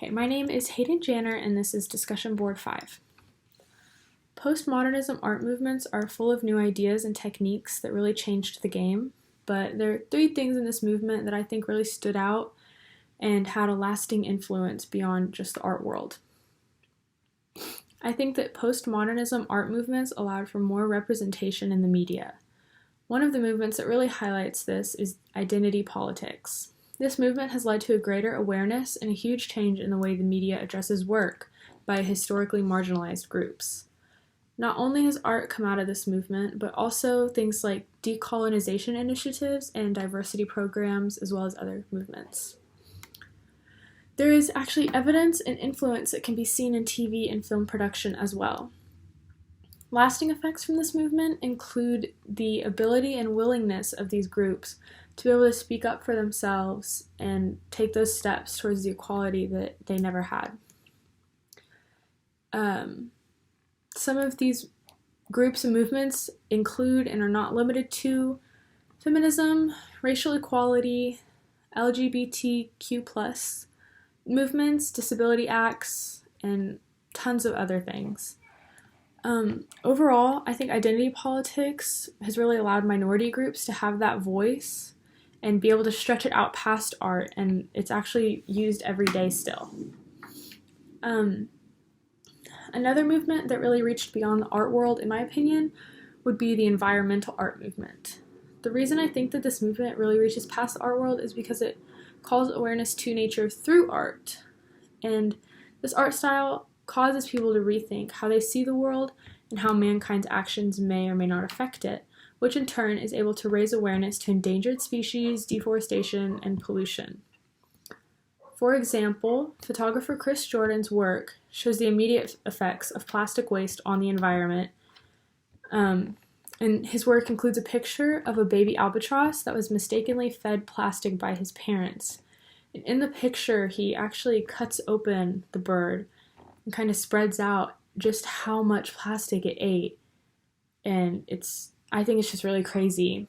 Okay, my name is Hayden Janner, and this is Discussion Board 5. Postmodernism art movements are full of new ideas and techniques that really changed the game, but there are three things in this movement that I think really stood out and had a lasting influence beyond just the art world. I think that postmodernism art movements allowed for more representation in the media. One of the movements that really highlights this is identity politics. This movement has led to a greater awareness and a huge change in the way the media addresses work by historically marginalized groups. Not only has art come out of this movement, but also things like decolonization initiatives and diversity programs, as well as other movements. There is actually evidence and influence that can be seen in TV and film production as well. Lasting effects from this movement include the ability and willingness of these groups to be able to speak up for themselves and take those steps towards the equality that they never had. Some of these groups and movements include and are not limited to feminism, racial equality, LGBTQ+ movements, disability acts, and tons of other things. Overall, I think identity politics has really allowed minority groups to have that voice and be able to stretch it out past art, and it's actually used every day still. Another movement that really reached beyond the art world, in my opinion, would be the environmental art movement. The reason I think that this movement really reaches past the art world is because it calls awareness to nature through art, and this art style causes people to rethink how they see the world and how mankind's actions may or may not affect it, which in turn is able to raise awareness to endangered species, deforestation, and pollution. For example, photographer Chris Jordan's work shows the immediate effects of plastic waste on the environment, and his work includes a picture of a baby albatross that was mistakenly fed plastic by his parents. And in the picture, he actually cuts open the bird and kind of spreads out just how much plastic it ate, and I think it's just really crazy.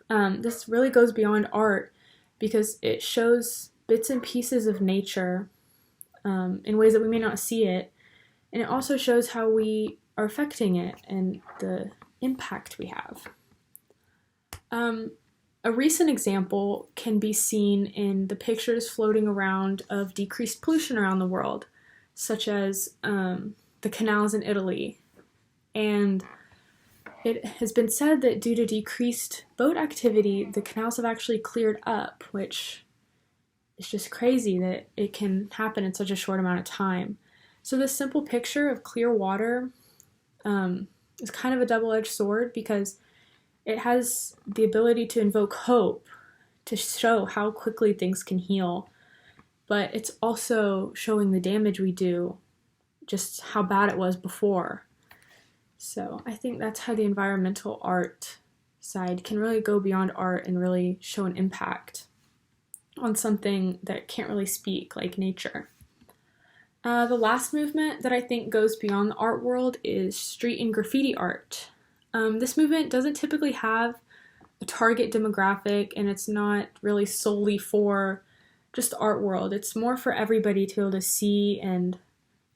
This really goes beyond art because it shows bits and pieces of nature in ways that we may not see it, and it also shows how we are affecting it and the impact we have. A recent example can be seen in the pictures floating around of decreased pollution around the world, such as the canals in Italy. And it has been said that due to decreased boat activity, the canals have actually cleared up, which is just crazy that it can happen in such a short amount of time. So this simple picture of clear water is kind of a double-edged sword because it has the ability to invoke hope, to show how quickly things can heal, but it's also showing the damage we do, just how bad it was before. So I think that's how the environmental art side can really go beyond art and really show an impact on something that can't really speak, like nature. The last movement that I think goes beyond the art world is street and graffiti art. This movement doesn't typically have a target demographic, and it's not really solely for just the art world. It's more for everybody to be able to see and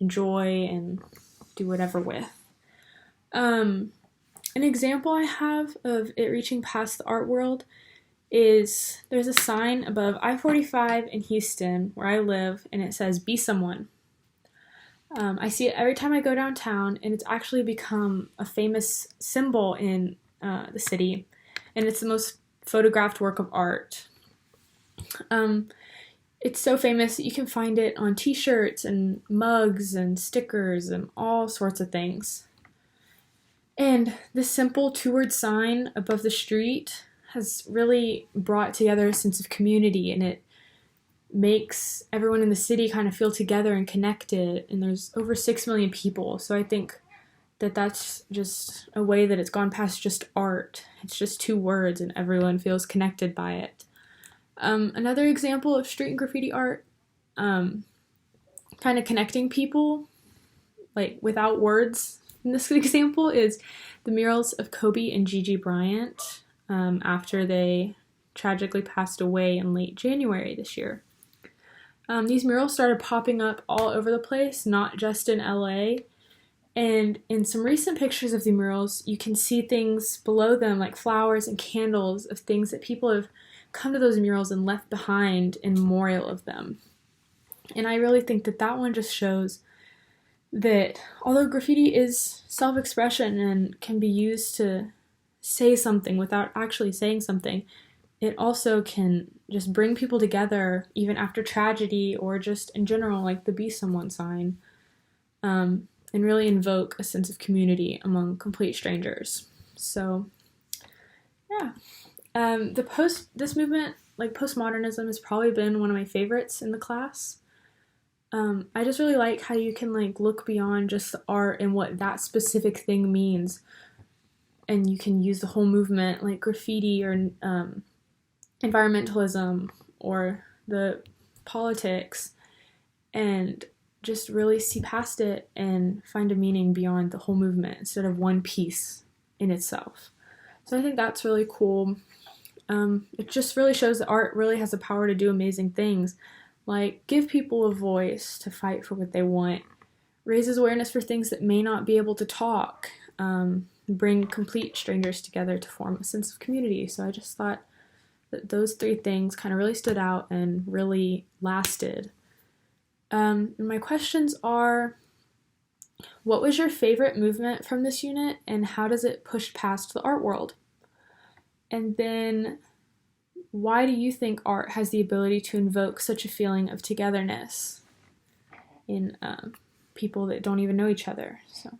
enjoy and do whatever with. An example I have of it reaching past the art world is there's a sign above I-45 in Houston, where I live, and it says, "Be someone." I see it every time I go downtown, and it's actually become a famous symbol in the city, and it's the most photographed work of art. It's so famous that you can find it on t-shirts and mugs and stickers and all sorts of things. And this simple two-word sign above the street has really brought together a sense of community, and it makes everyone in the city kind of feel together and connected, and there's over 6 million people, so I think that that's just a way that it's gone past just art. It's just two words and everyone feels connected by it. Another example of street and graffiti art kind of connecting people like without words in this example is the murals of Kobe and Gigi Bryant after they tragically passed away in late January this year. These murals started popping up all over the place, not just in LA. And in some recent pictures of the murals, you can see things below them, like flowers and candles, of things that people have come to those murals and left behind in memorial of them. And I really think that that one just shows that although graffiti is self-expression and can be used to say something without actually saying something, it also can just bring people together even after tragedy or just in general, like the Be Someone sign, and really invoke a sense of community among complete strangers. So, yeah. This movement, like postmodernism, has probably been one of my favorites in the class. I just really like how you can like look beyond just the art and what that specific thing means, and you can use the whole movement, like graffiti or environmentalism or the politics, and just really see past it and find a meaning beyond the whole movement instead of one piece in itself. So I think that's really cool. It just really shows that art really has the power to do amazing things, like give people a voice to fight for what they want, raises awareness for things that may not be able to talk, bring complete strangers together to form a sense of community. So I just thought that those three things kind of really stood out and really lasted. My questions are, what was your favorite movement from this unit, and how does it push past the art world? And then, why do you think art has the ability to invoke such a feeling of togetherness in people that don't even know each other? So.